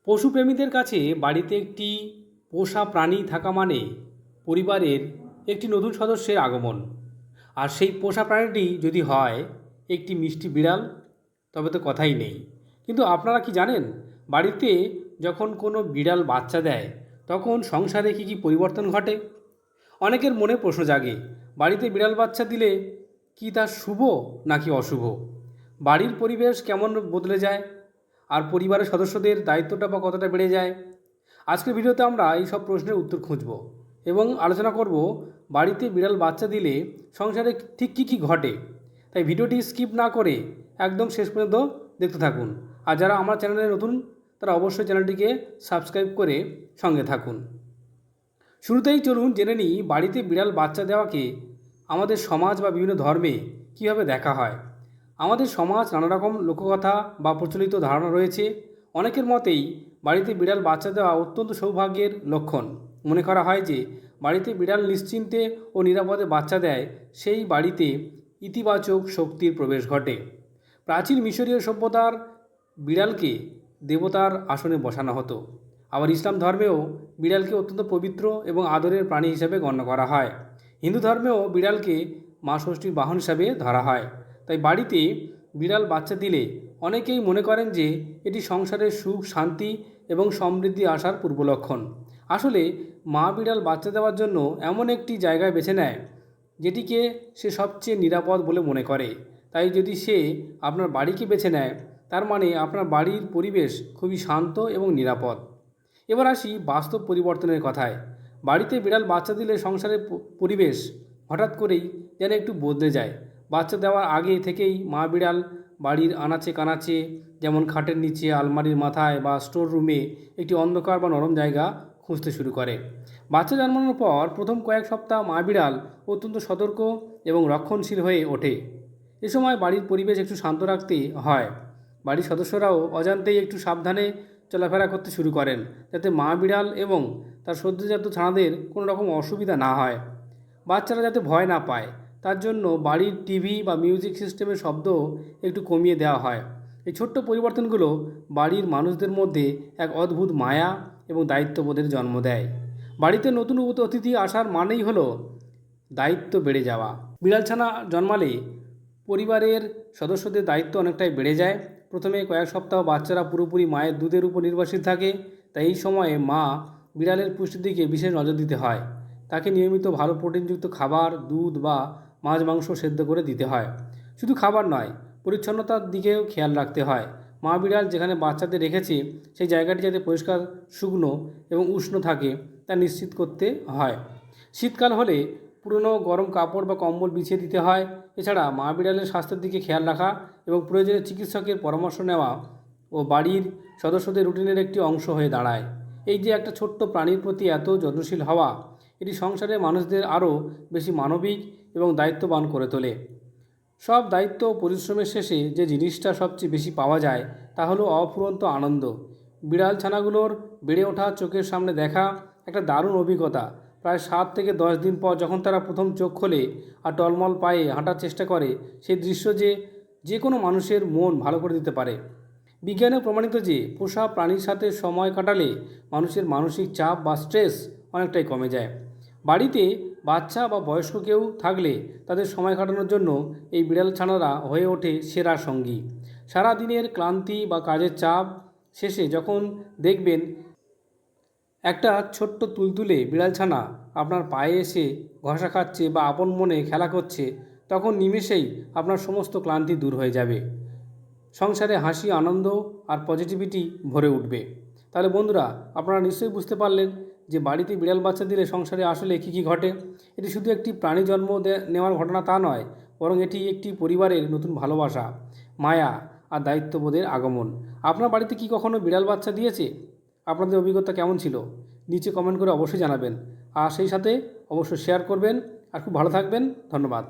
পশুপ্রেমীদের কাছে বাড়িতে একটি পোষা প্রাণী থাকা মানে পরিবারের একটি নতুন সদস্যের আগমন। আর সেই পোষা প্রাণীটি যদি হয় একটি মিষ্টি বিড়াল, তবে তো কথাই নেই। কিন্তু আপনারা কি জানেন, বাড়িতে যখন কোনো বিড়াল বাচ্চা দেয় তখন সংসারে কী কী পরিবর্তন ঘটে? অনেকের মনে প্রশ্ন জাগে, বাড়িতে বিড়াল বাচ্চা দিলে কি তা শুভ নাকি অশুভ? বাড়ির পরিবেশ কেমন বদলে যায়? আর পরিবারের সদস্যদের দায়িত্বটা বা কতটা বেড়ে যায়? আজকের ভিডিওতে আমরা এই সব প্রশ্নের উত্তর খুঁজব এবং আলোচনা করব বাড়িতে বিড়াল বাচ্চা দিলে সংসারে ঠিক কী কী ঘটে। তাই ভিডিওটি স্কিপ না করে একদম শেষ পর্যন্ত দেখতে থাকুন। আর যারা আমার চ্যানেলে নতুন তারা অবশ্যই চ্যানেলটিকে সাবস্ক্রাইব করে সঙ্গে থাকুন। শুরুতেই চলুন জেনে নিই বাড়িতে বিড়াল বাচ্চা দেওয়াকে আমাদের সমাজ বা বিভিন্ন ধর্মে কীভাবে দেখা হয়। আমাদের সমাজ নানা রকম লোককথা বা প্রচলিত ধারণা রয়েছে। অনেকের মতেই বাড়িতে বিড়াল বাচ্চা দেওয়া অত্যন্ত সৌভাগ্যের লক্ষণ। মনে করা হয় যে বাড়িতে বিড়াল নিশ্চিন্তে ও নিরাপদে বাচ্চা দেয়, সেই বাড়িতে ইতিবাচক শক্তির প্রবেশ ঘটে। প্রাচীন মিশরীয় সভ্যতার বিড়ালকে দেবতার আসনে বসানো হতো। আবার ইসলাম ধর্মেও বিড়ালকে অত্যন্ত পবিত্র এবং আদরের প্রাণী হিসেবে গণ্য করা হয়। হিন্দু ধর্মেও বিড়ালকে মা ষষ্ঠীর বাহন হিসাবে ধরা হয়। তাই বাড়িতে বিড়াল বাচ্চা দিলে অনেকেই মনে করেন যে এটি সংসারের সুখ, শান্তি এবং সমৃদ্ধি আসার পূর্বলক্ষণ। আসলে মা বিড়াল বাচ্চা দেওয়ার জন্য এমন একটি জায়গায় বেছে নেয় যেটিকে সে সবচেয়ে নিরাপদ বলে মনে করে। তাই যদি সে আপনার বাড়িকে বেছে নেয়, তার মানে আপনার বাড়ির পরিবেশ খুবই শান্ত এবং নিরাপদ। এবার আসি বাস্তব পরিবর্তনের কথায়। বাড়িতে বিড়াল বাচ্চা দিলে সংসারের পরিবেশ হঠাৎ করেই যেন একটু বদলে যায়। বাচ্চা দেওয়ার আগে থেকেই মা বিড়াল বাড়ির আনাচে কানাচে, যেমন খাটের নিচে, আলমারির মাথায় বা স্টোর রুমে একটি অন্ধকার বা নরম জায়গা খুঁজতে শুরু করে। বাচ্চা জন্মানোর পর প্রথম কয়েক সপ্তাহ মা বিড়াল অত্যন্ত সতর্ক এবং রক্ষণশীল হয়ে ওঠে। এ সময় বাড়ির পরিবেশ একটু শান্ত রাখতে হয়। বাড়ির সদস্যরাও অজান্তেই একটু সাবধানে চলাফেরা করতে শুরু করেন, যাতে মা বিড়াল এবং তার সদ্যজাত ছানাদের কোনো রকম অসুবিধা না হয়। বাচ্চারা যাতে ভয় না পায়, তার জন্য বাড়ির টিভি বা মিউজিক সিস্টেমের শব্দ একটু কমিয়ে দেওয়া হয়। এই ছোট্ট পরিবর্তনগুলো বাড়ির মানুষদের মধ্যে এক অদ্ভুত মায়া এবং দায়িত্ববোধের জন্ম দেয়। বাড়িতে নতুন অতিথি আসার মানেই হলো দায়িত্ব বেড়ে যাওয়া। বিড়ালছানা জন্মালে পরিবারের সদস্যদের দায়িত্ব অনেকটাই বেড়ে যায়। প্রথমে কয়েক সপ্তাহ বাচ্চারা পুরোপুরি মায়ের দুধের উপর নির্ভরশীল থাকে। তাই এই সময়ে মা বিড়ালের পুষ্টির দিকে বিশেষ নজর দিতে হয়। তাকে নিয়মিত ভালো প্রোটিনযুক্ত খাবার, দুধ বা মাছ মাংস সেদ্ধ করে দিতে হয়। শুধু খাবার নয়, পরিচ্ছন্নতার দিকেও খেয়াল রাখতে হয়। মা বিড়াল যেখানে বাচ্চাদের রেখেছে সেই জায়গাটি যাতে পরিষ্কার, শুকনো এবং উষ্ণ থাকে তা নিশ্চিত করতে হয়। শীতকাল হলে পুরনো গরম কাপড় বা কম্বল বিছিয়ে দিতে হয়। এছাড়া মা বিড়ালের স্বাস্থ্যের দিকে খেয়াল রাখা এবং প্রয়োজনে চিকিৎসকের পরামর্শ নেওয়া ও বাড়ির সদস্যদের রুটিনের একটি অংশ হয়ে দাঁড়ায়। এই যে একটা ছোট্ট প্রাণীর প্রতি এত যত্নশীল হওয়া, এটি সংসারের মানুষদের আরও বেশি মানবিক এবং দায়িত্ববান করে তোলে। সব দায়িত্ব ও পরিশ্রমের শেষে যে জিনিসটা সবচেয়ে বেশি পাওয়া যায় তা হলো অফুরন্ত আনন্দ। বিড়াল ছানাগুলোর বেড়ে ওঠা চোখের সামনে দেখা একটা দারুণ অভিজ্ঞতা। প্রায় 7 থেকে 10 দিন পর যখন তারা প্রথম চোখ খোলে আর টলমল পায়ে হাঁটার চেষ্টা করে, সেই দৃশ্য যে কোনো মানুষের মন ভালো করে দিতে পারে। বিজ্ঞানে প্রমাণিত যে পোষা প্রাণীর সাথে সময় কাটালে মানুষের মানসিক চাপ বা স্ট্রেস অনেকটাই কমে যায়। বাড়িতে বাচ্চা বা বয়স্ক কেউ থাকলে তাদের সময় কাটানোর জন্য এই বিড়াল ছানারা হয়ে ওঠে সেরা সঙ্গী। সারা দিনের ক্লান্তি বা কাজের চাপ শেষে যখন দেখবেন একটা ছোট্ট তুলতুলে বিড়ালছানা আপনার পায়ে এসে ঘষা খাচ্ছে বা আপন মনে খেলা করছে, তখন নিমেষেই আপনার সমস্ত ক্লান্তি দূর হয়ে যাবে। সংসারে হাসি, আনন্দ আর পজিটিভিটি ভরে উঠবে। তাহলে বন্ধুরা, আপনারা নিশ্চয়ই বুঝতে পারলেন যে বাড়িতে বিড়াল বাচ্চা দিলে সংসারে আসলে কী কী ঘটে। এটি শুধু একটি প্রাণী জন্ম নেওয়ার ঘটনা তা নয়, বরং এটি একটি পরিবারের নতুন ভালোবাসা, মায়া আর দায়িত্ববোধের আগমন। আপনার বাড়িতে কি কখনো বিড়াল বাচ্চা দিয়েছে? আপনাদের অভিজ্ঞতা কেমন ছিল নিচে কমেন্ট করে অবশ্যই জানাবেন। আর সেই সাথে অবশ্যই শেয়ার করবেন। আর খুব ভালো থাকবেন। ধন্যবাদ।